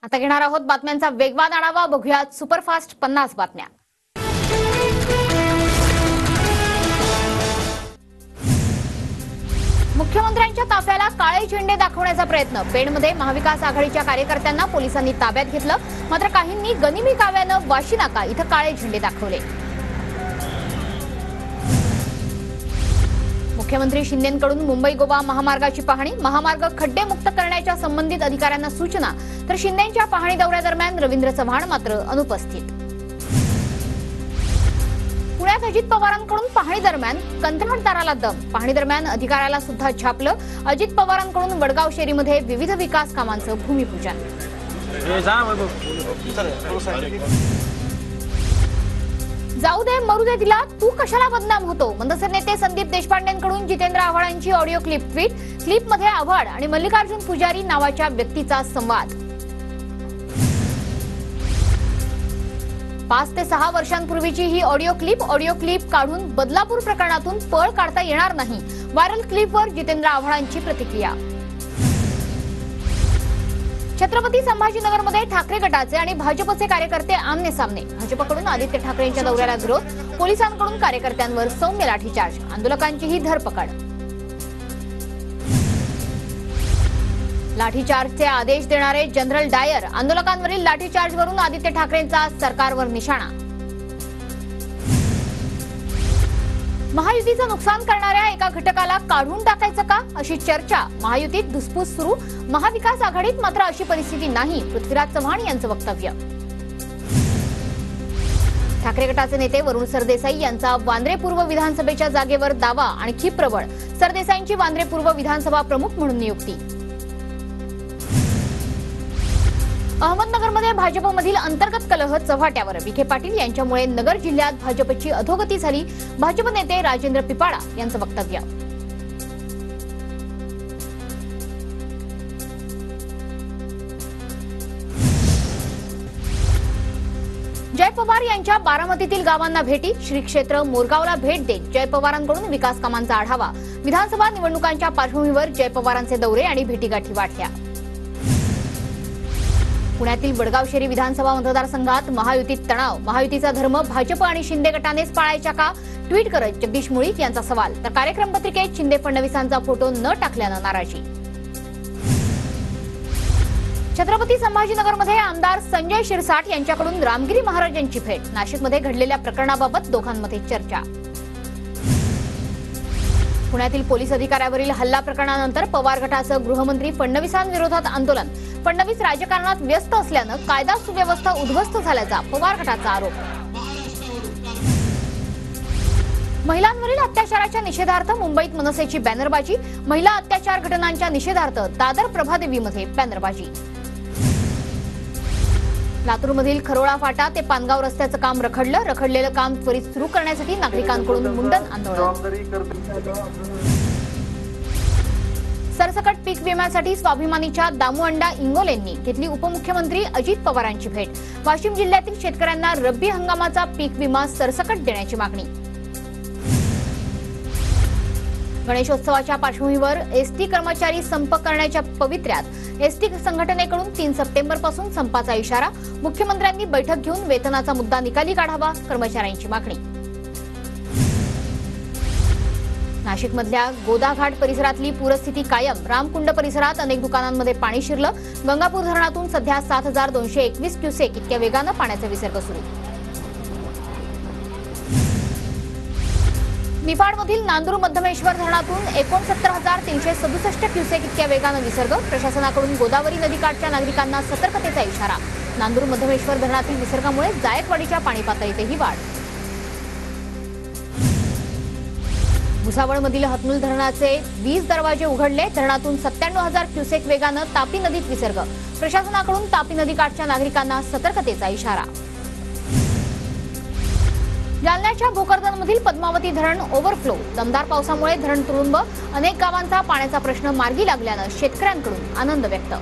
आता घेणार आहोत बातम्यांचा वेगवान आढावा। बघूयात सुपरफास्ट 50 बातम्या। मुख्यमंत्र्यांच्या ताफ्याला काळे झेंडे दाखवण्याचा प्रयत्न। पेणमध्ये महाविकास आघाडीच्या कार्यकर्त्यांना पोलिसांनी ताब्यात घेतलं, मात्र काहींनी गनिमी काव्यानं वाशी नाका इथं काळे झेंडे दाखवले। मुख्यमंत्री शिंदेंकडून मुंबई गोवा महामार्गाची पाहणी। महामार्ग खड्डेमुक्त करण्याच्या संबंधित अधिकाऱ्यांना सूचना, तर शिंदेंच्या पाहणी दौऱ्यादरम्यान रवींद्र चव्हाण मात्र अनुपस्थित। पुण्यात अजित पवारांकडून पाहणी दरम्यान कंत्राटदाराला दम। पाहणी दरम्यान अधिकाऱ्याला सुद्धा छापलं। अजित पवारांकडून वडगाव शेरीमध्ये विविध विकास कामांचं भूमिपूजन। जाऊ दे मरू दे तिला, तू कशाला बदनाम होतो। मनसे नेते संदीप देशपांडेंकडून जितेंद्र आव्हाडांची ऑडिओ क्लिप ट्विट। क्लिपमध्ये आव्हाड आणि मल्लिकार्जुन पुजारी नावाच्या व्यक्तीचा संवाद। 5 ते 6 वर्षांपूर्वीची ही ऑडिओ क्लिप काढून बदलापूर प्रकरणातून पळ काढता येणार नाही। व्हायरल क्लिपवर जितेंद्र आव्हाडांची प्रतिक्रिया। छत्रपती संभाजीनगरमध्ये ठाकरे गटाचे आणि भाजपचे कार्यकर्ते आमने सामने। भाजपकडून आदित्य ठाकरेंच्या दौऱ्याला विरोध, पोलिसांकडून कार्यकर्त्यांवर सौम्य लाठीचार्ज, आंदोलकांचीही धरपकड। लाठीचार्जचे आदेश देणारे जनरल डायर, आंदोलकांवरील लाठीचार्जवरून आदित्य ठाकरेंचा सरकारवर निशाणा। महायुतीचं नुकसान करणाऱ्या एका घटकाला काढून टाकायचं का, अशी चर्चा। महायुतीत धुसफूस सुरू, महाविकास आघाडीत मात्र अशी परिस्थिती नाही, पृथ्वीराज चव्हाण यांचं वक्तव्य। ठाकरे गटाचे नेते वरुण सरदेसाई यांचा वांद्रे पूर्व विधानसभेच्या जागेवर दावा आणखी प्रबळ। सरदेसाईंची वांद्रे पूर्व विधानसभा प्रमुख म्हणून नियुक्ती। अहमदनगरमध्ये भाजपमधील अंतर्गत कलह चव्हाट्यावर। विखे पाटील यांच्यामुळे नगर जिल्ह्यात भाजपची अधोगती झाली, भाजप नेते राजेंद्र पिपाळा यांचं वक्तव्य। जय पवार यांच्या बारामतीतील गावांना भेटी। श्री क्षेत्र मोरगावला भेट देत जय पवारांकडून विकास कामांचा आढावा। विधानसभा निवडणुकांच्या पार्श्वभूमीवर जय पवारांचे दौरे आणि भेटीगाठी वाढल्या। पुण्यातील वडगाव शेरी विधानसभा मतदारसंघात महायुतीत तणाव। महायुतीचा धर्म भाजप आणि शिंदे गटानेच पाळायचा का, ट्विट करत जगदीश मुळीक यांचा सवाल। तर कार्यक्रम पत्रिकेत शिंदे फडणवीसांचा फोटो न टाकल्यानं नाराजी। छत्रपती संभाजीनगरमध्ये आमदार संजय शिरसाट यांच्याकडून रामगिरी महाराजांची भेट। नाशिकमध्ये घडलेल्या प्रकरणाबाबत दोघांमध्ये चर्चा। पुण्यातील पोलीस अधिकाऱ्यावरील हल्ला प्रकरणानंतर पवार गटाचं गृहमंत्री फडणवीसांविरोधात आंदोलन। फडणवीस राजकारणात व्यस्त असल्यानं कायदा सुव्यवस्था उद्ध्वस्त झाल्याचा पवार गटाचा आरोप। महिलांवरील अत्याचाराच्या निषेधार्थ मुंबईत मनसेची बॅनरबाजी। महिला अत्याचार घटनांच्या निषेधार्थ दादर प्रभादेवीमध्ये बॅनरबाजी। लातूरमधील खरोळा फाटा ते पानगाव रस्त्याचं काम रखडलं। रखडलेलं काम त्वरित सुरू करण्यासाठी नागरिकांकडून मुंडन आंदोलन। सरसकट पीक विम्यासाठी स्वाभिमानीच्या दामू अंडा इंगोलेंनी घेतली उपमुख्यमंत्री अजित पवारांची भेट। वाशिम जिल्ह्यातील शेतकऱ्यांना रब्बी हंगामाचा पीक विमा सरसकट देण्याची मागणी। गणेशोत्सवाच्या पार्श्वभूमीवर एसटी कर्मचारी संप करण्याच्या पवित्र्यात एसटी संघटनेकडून 3 सप्टेंबरपासून संपाचा इशारा। मुख्यमंत्र्यांनी बैठक घेऊन वेतनाचा मुद्दा निकाली काढावा, कर्मचाऱ्यांची मागणी। नाशिकमधल्या गोदाघाट परिसरातली पूरस्थिती कायम। रामकुंड परिसरात अनेक दुकानांमध्ये पाणी शिरलं। गंगापूर धरणातून सध्या 7221 क्युसेक इतक्या वेगानं पाण्याचा विसर्ग सुरू। निफाडमधील नांदूर मध्यमेश्वर धरणातून 69,367 क्युसेक इतक्या वेगानं विसर्ग। प्रशासनाकडून गोदावरी नदीकाठच्या नागरिकांना सतर्कतेचा इशारा। नांदूर मध्यमेश्वर धरणातील विसर्गामुळे जायकवाडीच्या पाणी पातळीतही वाढ। भुसावळमधील हतनूल धरणाचे 20 दरवाजे उघडले। धरणातून 97,000 क्युसेक वेगानं तापी नदीत विसर्ग। प्रशासनाकडून तापी नदीकाठच्या नागरिकांना सतर्कतेचा इशारा। जालन्याच्या भोकरदनमधील पद्मावती धरण ओव्हरफ्लो। दमदार पावसामुळे धरण तुडुंब। अनेक गावांचा पाण्याचा प्रश्न मार्गी लागल्यानं शेतकऱ्यांकडून आनंद व्यक्त।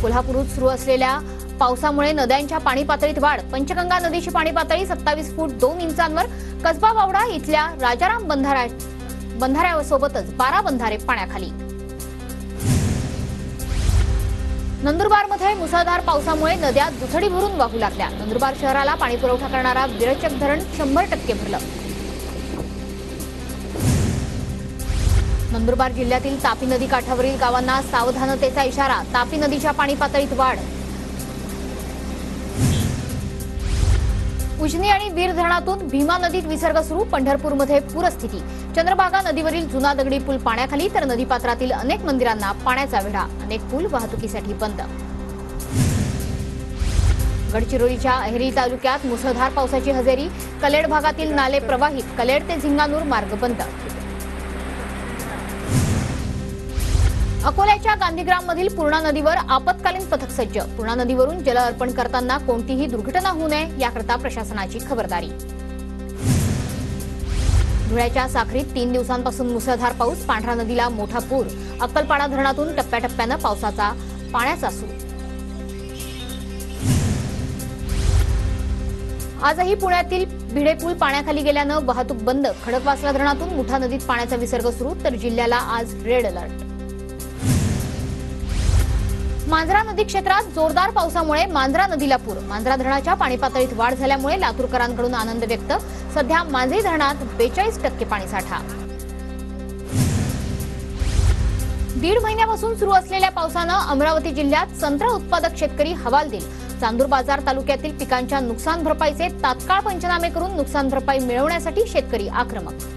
कोल्हापूरात सुरू असलेल्या पावसामुळे नद्यांच्या पाणी पातळीत वाढ। पंचगंगा नदीची पाणी पातळी 27 फूट 2 इंचांवर। कसबा वावडा इथल्या राजाराम बंधाऱ्यासोबतच 12 बंधारे पाण्याखाली। नंदुरबारमध्ये मुसळधार पावसामुळे नद्या दुथडी भरून वाहू लागल्या। नंदुरबार शहराला पाणी पुरवठा करणारा विरचक धरण 100% भरलं। नंदुरबार जिल्ह्यातील तापी नदी काठावरील गावांना सावधानतेचा इशारा। तापी नदीच्या पाणी पातळीत वाढ। उजनी आणि वीर धरणातून भीमा नदीत विसर्ग सुरू। पंढरपूरमध्ये पूरस्थिती। चंद्रभागा नदीवरील जुना दगडी पूल पाण्याखाली तर नदीपात्रातील अनेक मंदिरांना पाण्याचा वेढा। अनेक पूल वाहतुकीसाठी बंद। गडचिरोलीच्या अहेरी तालुक्यात मुसळधार पावसाची हजेरी। कलेड भागातील नाले प्रवाहित। कलेड ते झिंगानूर मार्ग बंद। अकोल्याच्या गांधीग्राममधील पूर्णा नदीवर आपत्कालीन पथक सज्ज। पूर्णा नदीवरून जल अर्पण करताना कोणतीही दुर्घटना होऊ नये याकरता प्रशासनाची खबरदारी। धुळ्याच्या साखरीत 3 दिवसांपासून मुसळधार पाऊस। पांढरा नदीला मोठा पूर। अक्कलपाडा धरणातून टप्प्याटप्प्यानं पावसाचा पाण्याचा सूर। आजही पुण्यातील भिडे पूल पाण्याखाली गेल्यानं वाहतूक बंद। खडकवासला धरणातून मुठा नदीत पाण्याचा विसर्ग सुरू तर जिल्ह्याला आज रेड अलर्ट। मांजरा नदी क्षेत्रात जोरदार पावसामुळे मांजरा नदीला पूर। मांजरा धरणाच्या पाणी पातळीत वाढ झाल्यामुळे लातूरकरांकडून आनंद व्यक्त। सध्या मांजरी धरणात 42% पाणीसाठा। 1.5 महिन्यापासून सुरू असलेल्या पावसानं अमरावती जिल्ह्यात संत्रा उत्पादक शेतकरी हवालदिल। चांदूर बाजार तालुक्यातील पिकांच्या नुकसान भरपाईचे तात्काळ पंचनामे करून नुकसान भरपाई मिळवण्यासाठी शेतकरी आक्रमक।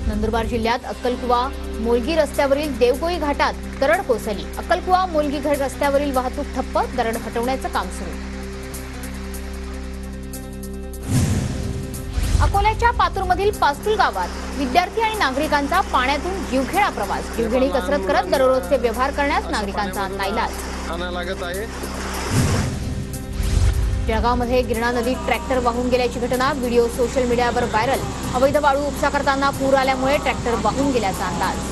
नंदुरबार जिल्ह्यात अक्कलकुवा मोलगी रस्त्यावरील देवकोई घाटात दरड कोसळली। अक्कलकुवा मोलगी घाट रस्त्यावरील वाहतूक ठप्प। दरड हटवण्याचं काम सुरू। अकोल्याच्या पातूरमधील पास्तूल गावात विद्यार्थी आणि नागरिकांचा पाण्यातून जीवघेणा प्रवास। जीवघेणी कसरत करत दररोजचे व्यवहार करण्यास नागरिकांचा नाईलाज। जळगावमध्ये गिरणा नदीत ट्रॅक्टर वाहून गेल्याची घटना। व्हिडिओ सोशल मीडियावर व्हायरल। अवैध वाळू उपसा करताना पूर आल्यामुळे ट्रॅक्टर वाहून गेल्याचा अंदाज।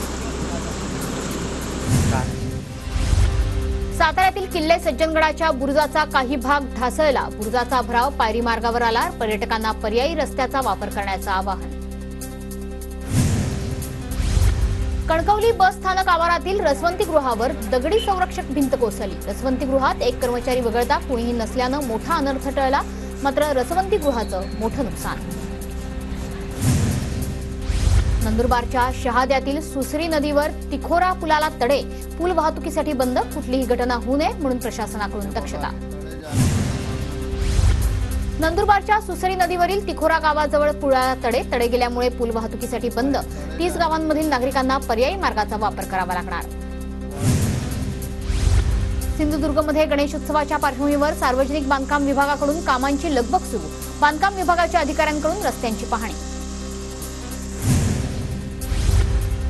साताऱ्यातील किल्ले सज्जनगडाच्या बुरुजाचा काही भाग ढासळला। बुरुजाचा भराव पायरी मार्गावर आला। पर्यटकांना पर्यायी रस्त्याचा वापर करण्याचं आवाहन। कणकवली बस स्थानक आवारातील रसवंती गृहावर दगडी संरक्षक भिंत कोसळली। रसवंती गृहात एक कर्मचारी वगळता कुणीही नसल्यानं मोठा अनर्थ टळला। मात्र रसवंती गृहाचं मोठं नुकसान। नंदुरबारच्या शहाद्यातील सुसरी नदीवर तिखोरा पुलाला तडे। पूल वाहतुकीसाठी बंद। कुठलीही घटना होऊ नये म्हणून प्रशासनाकडून दक्षता। नंदुरबारच्या सुसरी नदीवरील तिखोरा गावाजवळ पुलाला तडे गेल्यामुळे पूल वाहतुकीसाठी बंद। 30 गावांमधील नागरिकांना पर्यायी मार्गाचा वापर करावा लागणार। सिंधुदुर्गमध्ये गणेशोत्सवाच्या पार्श्वभूमीवर सार्वजनिक बांधकाम विभागाकडून कामांची लगबग सुरू। बांधकाम विभागाच्या अधिकाऱ्यांकडून रस्त्यांची पाहणी।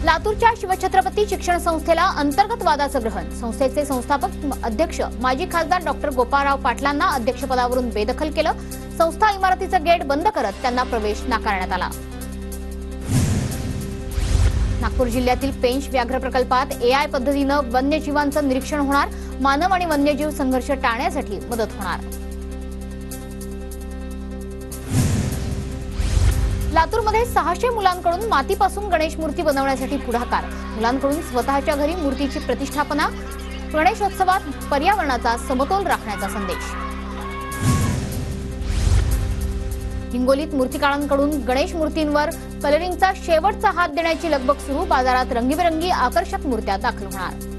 लातूरच्या शिवछत्रपती शिक्षण संस्थेला अंतर्गत वादाचं ग्रहण। संस्थेचे संस्थापक अध्यक्ष माजी खासदार डॉक्टर गोपाळराव पाटलांना अध्यक्षपदावरून बेदखल केलं। संस्था इमारतीचं गेट बंद करत त्यांना प्रवेश नाकारण्यात आला। नागपूर जिल्ह्यातील पेंच व्याघ्र प्रकल्पात AI पद्धतीनं वन्यजीवांचं निरीक्षण होणार। मानव आणि वन्यजीव संघर्ष टाळण्यासाठी मदत होणार। लातूरमध्ये 600 मुलांकडून मातीपासून गणेश मूर्ती बनवण्यासाठी पुढाकार। मुलांकडून स्वतःच्या घरी मूर्तीची प्रतिष्ठापना। गणेशोत्सवात पर्यावरणाचा समतोल राखण्याचा संदेश। हिंगोलीत मूर्तिकारांकडून गणेश मूर्तींवर कलरिंगचा शेवटचा हात देण्याची लगबग सुरू। बाजारात रंगीबेरंगी आकर्षक मूर्त्या दाखल होणार।